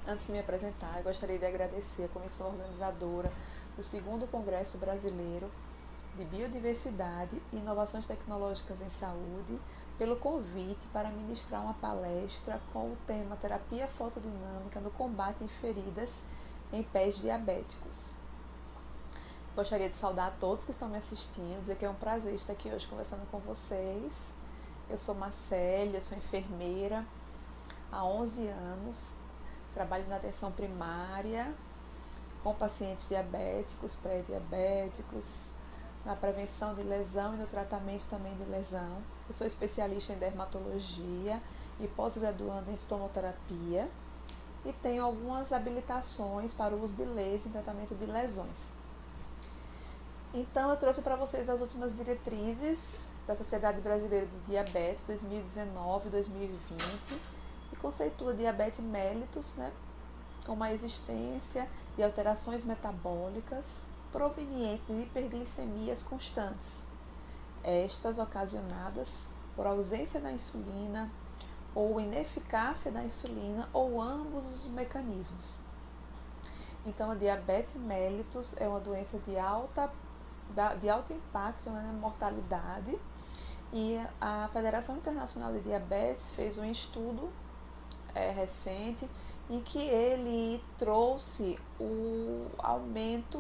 Antes de me apresentar, eu gostaria de agradecer a comissão organizadora do 2º Congresso Brasileiro de Biodiversidade e Inovações Tecnológicas em Saúde pelo convite para ministrar uma palestra com o tema Terapia Fotodinâmica no combate em feridas em pés diabéticos. Gostaria de saudar a todos que estão me assistindo, dizer que é um prazer estar aqui hoje conversando com vocês. Eu sou Marcélia, sou enfermeira há 11 anos, trabalho na atenção primária com pacientes diabéticos, pré-diabéticos, na prevenção de lesão e no tratamento também de lesão. Eu sou especialista em dermatologia e pós-graduanda em estomoterapia e tenho algumas habilitações para o uso de laser em tratamento de lesões. Então, eu trouxe para vocês as últimas diretrizes da Sociedade Brasileira de Diabetes 2019-2020 e conceitua diabetes mellitus, como a existência de alterações metabólicas provenientes de hiperglicemias constantes, estas ocasionadas por ausência da insulina ou ineficácia da insulina ou ambos os mecanismos. Então, a diabetes mellitus é uma doença de alto impacto na mortalidade e a Federação Internacional de Diabetes fez um estudo recente em que ele trouxe o aumento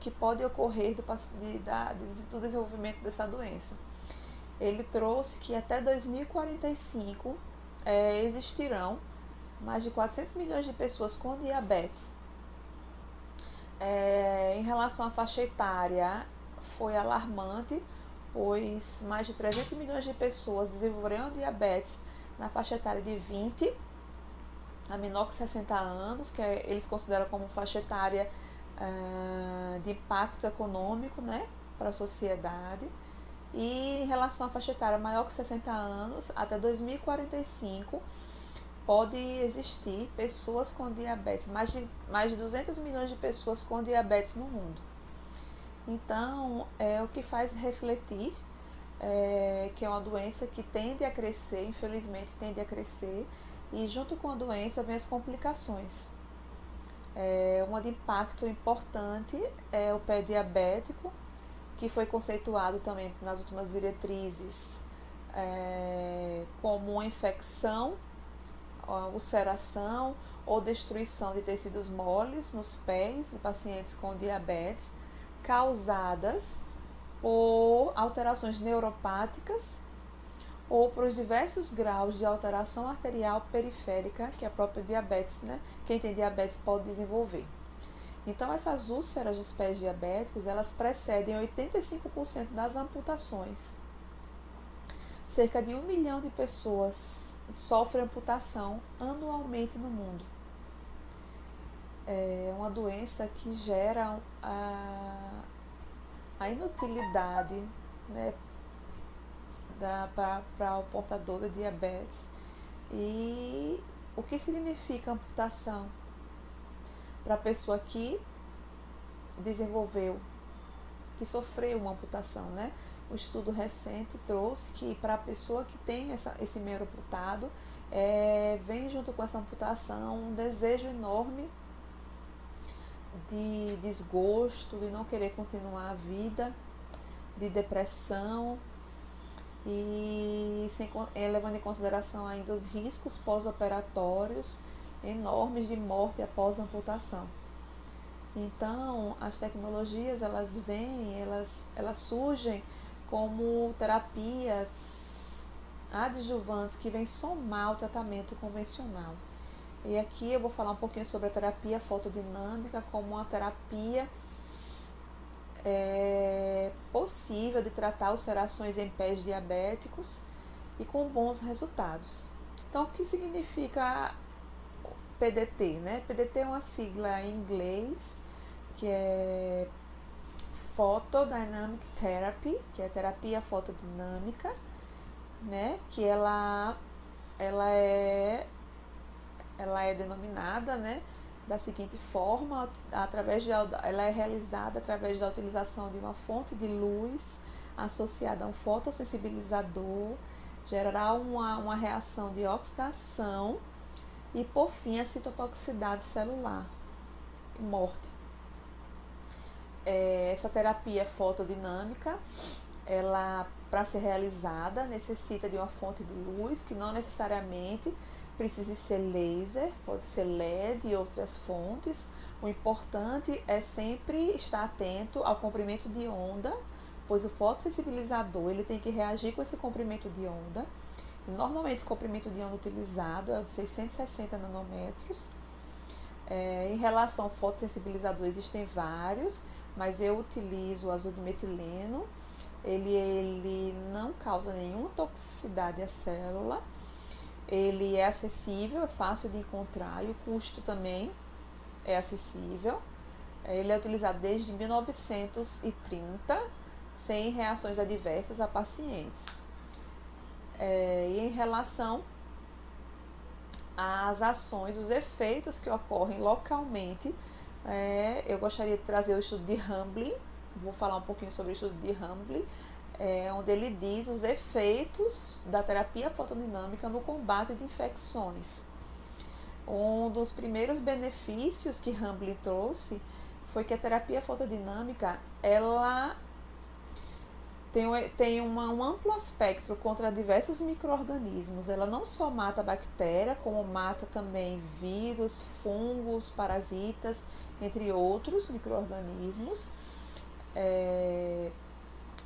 que pode ocorrer do desenvolvimento dessa doença. Ele trouxe que até 2045 existirão mais de 400 milhões de pessoas com diabetes. Em relação à faixa etária, foi alarmante, pois mais de 300 milhões de pessoas desenvolverão diabetes na faixa etária de 20 a menor que 60 anos, que eles consideram como faixa etária de impacto econômico, para a sociedade. E em relação à faixa etária maior que 60 anos, até 2045, pode existir pessoas com diabetes, mais de 200 milhões de pessoas com diabetes no mundo. Então, o que faz refletir que é uma doença que tende a crescer, infelizmente tende a crescer, e junto com a doença vem as complicações. Uma de impacto importante é o pé diabético, que foi conceituado também nas últimas diretrizes como uma infecção, ulceração ou destruição de tecidos moles nos pés de pacientes com diabetes, causadas por alterações neuropáticas ou por os diversos graus de alteração arterial periférica que a própria diabetes, quem tem diabetes pode desenvolver. Então, essas úlceras dos pés diabéticos, elas precedem 85% das amputações. Cerca de 1 milhão de pessoas sofrem amputação anualmente no mundo. É uma doença que gera a inutilidade, para o portador de diabetes. E o que significa amputação? Para a pessoa que que sofreu uma amputação, Um estudo recente trouxe que para a pessoa que tem esse membro amputado, vem junto com essa amputação um desejo enorme de desgosto, de não querer continuar a vida, de depressão, e levando em consideração ainda os riscos pós-operatórios enormes de morte após a amputação. Então, as tecnologias, elas surgem como terapias adjuvantes que vêm somar o tratamento convencional. E aqui eu vou falar um pouquinho sobre a terapia fotodinâmica como uma terapia possível de tratar ulcerações em pés diabéticos e com bons resultados. Então, o que significa PDT? PDT é uma sigla em inglês, que é Photodynamic Therapy, que é terapia fotodinâmica, que ela é denominada, da seguinte forma, ela é realizada através da utilização de uma fonte de luz associada a um fotossensibilizador, gerará uma reação de oxidação e, por fim, a citotoxicidade celular, morte. Essa terapia fotodinâmica, ela, para ser realizada, necessita de uma fonte de luz que não necessariamente precise ser laser, pode ser LED e outras fontes. O importante é sempre estar atento ao comprimento de onda, pois o fotossensibilizador ele tem que reagir com esse comprimento de onda. Normalmente o comprimento de onda utilizado é o de 660 nanômetros. Em relação ao fotossensibilizador, existem vários, mas eu utilizo o azul de metileno. Ele não causa nenhuma toxicidade à célula, ele é acessível, é fácil de encontrar e o custo também é acessível. Ele é utilizado desde 1930, sem reações adversas a pacientes. E em relação às ações, os efeitos que ocorrem localmente, eu gostaria de trazer o estudo de Hamblin. Vou falar um pouquinho sobre o estudo de Hamblin, onde ele diz os efeitos da terapia fotodinâmica no combate de infecções. Um dos primeiros benefícios que Hamblin trouxe foi que a terapia fotodinâmica ela tem um amplo espectro contra diversos micro-organismos. Ela não só mata a bactéria, como mata também vírus, fungos, parasitas, entre outros micro-organismos.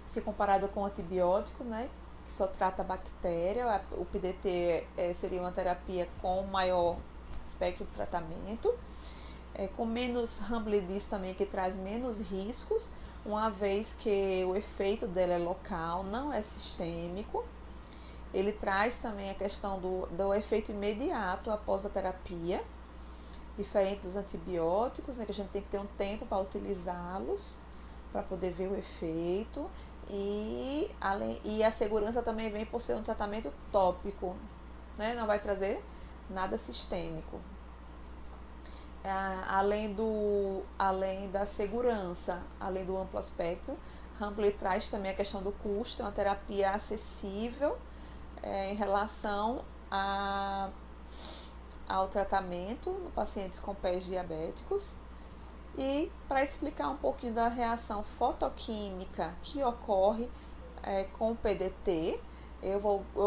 Se comparado com o antibiótico, né, que só trata a bactéria, o PDT seria uma terapia com maior espectro de tratamento, com menos, Hamblin diz também que traz menos riscos, uma vez que o efeito dela é local, não é sistêmico. Ele traz também a questão do efeito imediato após a terapia, diferente dos antibióticos, né, que a gente tem que ter um tempo para utilizá-los, para poder ver o efeito. E a segurança também vem por ser um tratamento tópico, né, não vai trazer nada sistêmico. Além da segurança, além do amplo espectro, Hamblin traz também a questão do custo, é uma terapia acessível em relação ao tratamento no pacientes com pés diabéticos. E para explicar um pouquinho da reação fotoquímica que ocorre com o PDT, eu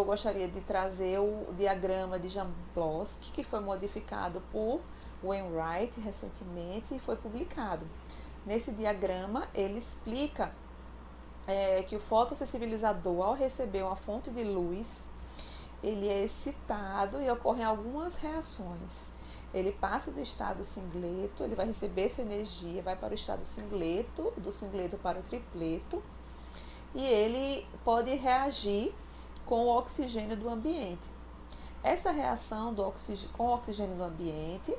gostaria de trazer o diagrama de Jablonski, que foi modificado por Wainwright recentemente e foi publicado. Nesse diagrama, ele explica que o fotossensibilizador, ao receber uma fonte de luz, ele é excitado e ocorrem algumas reações. Ele passa do estado singleto, ele vai receber essa energia, vai para o estado singleto, do singleto para o tripleto, e ele pode reagir com o oxigênio do ambiente. Essa reação com o oxigênio do ambiente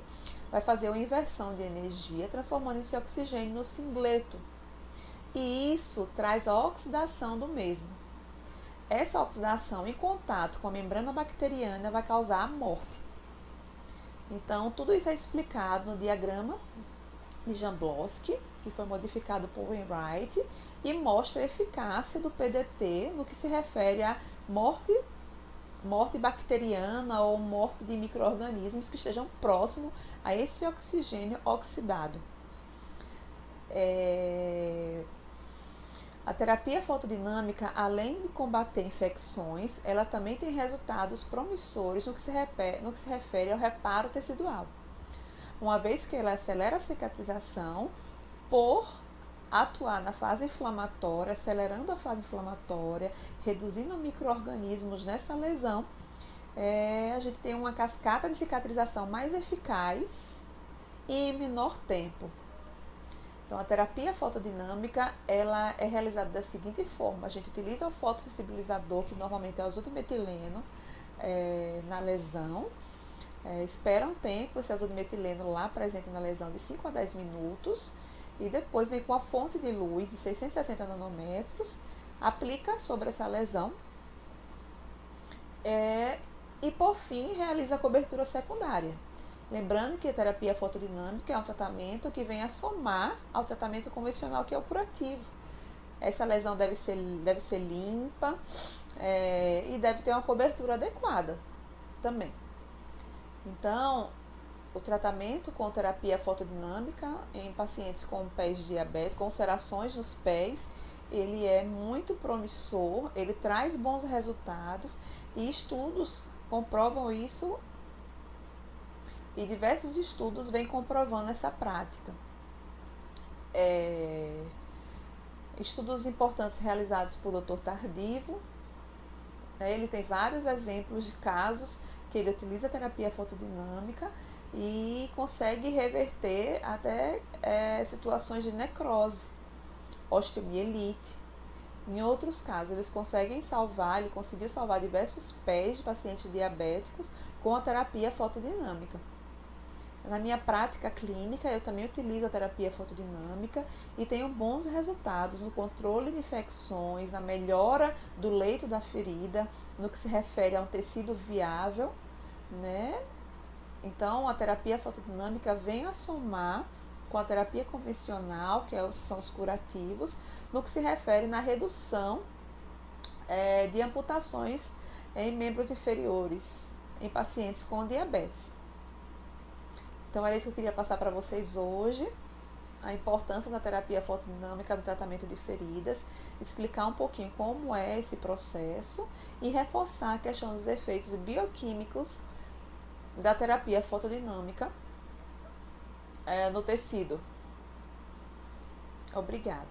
vai fazer uma inversão de energia, transformando esse oxigênio no singleto. E isso traz a oxidação do mesmo. Essa oxidação em contato com a membrana bacteriana vai causar a morte. Então, tudo isso é explicado no diagrama de Jablonski, que foi modificado por Wainwright, e mostra a eficácia do PDT no que se refere a morte bacteriana ou morte de micro-organismos que estejam próximos a esse oxigênio oxidado. A terapia fotodinâmica, além de combater infecções, ela também tem resultados promissores no que se refere ao reparo tecidual, uma vez que ela acelera a cicatrização por atuar na fase inflamatória, acelerando a fase inflamatória, reduzindo micro-organismos nessa lesão. A gente tem uma cascata de cicatrização mais eficaz e em menor tempo. Então, a terapia fotodinâmica ela é realizada da seguinte forma: a gente utiliza o fotossensibilizador, que normalmente é o azul de metileno, na lesão, espera um tempo esse azul de metileno lá presente na lesão de 5 a 10 minutos, e depois vem com a fonte de luz de 660 nanômetros, aplica sobre essa lesão, e por fim realiza a cobertura secundária. Lembrando que a terapia fotodinâmica é um tratamento que vem a somar ao tratamento convencional, que é o curativo. Essa lesão deve ser limpa e deve ter uma cobertura adequada também. Então, o tratamento com terapia fotodinâmica em pacientes com pés diabéticos, com ulcerações nos pés, ele é muito promissor, ele traz bons resultados e estudos comprovam isso e diversos estudos vêm comprovando essa prática. Estudos importantes realizados por Dr. Tardivo, ele tem vários exemplos de casos que ele utiliza a terapia fotodinâmica e consegue reverter até situações de necrose, osteomielite. Em outros casos, ele conseguiu salvar diversos pés de pacientes diabéticos com a terapia fotodinâmica. Na minha prática clínica, eu também utilizo a terapia fotodinâmica e tenho bons resultados no controle de infecções, na melhora do leito da ferida, no que se refere a um tecido viável, né? Então, a terapia fotodinâmica vem a somar com a terapia convencional, são os curativos, no que se refere na redução de amputações em membros inferiores em pacientes com diabetes. Então, era isso que eu queria passar para vocês hoje, a importância da terapia fotodinâmica no tratamento de feridas, explicar um pouquinho como é esse processo e reforçar a questão dos efeitos bioquímicos da terapia fotodinâmica no tecido. Obrigada.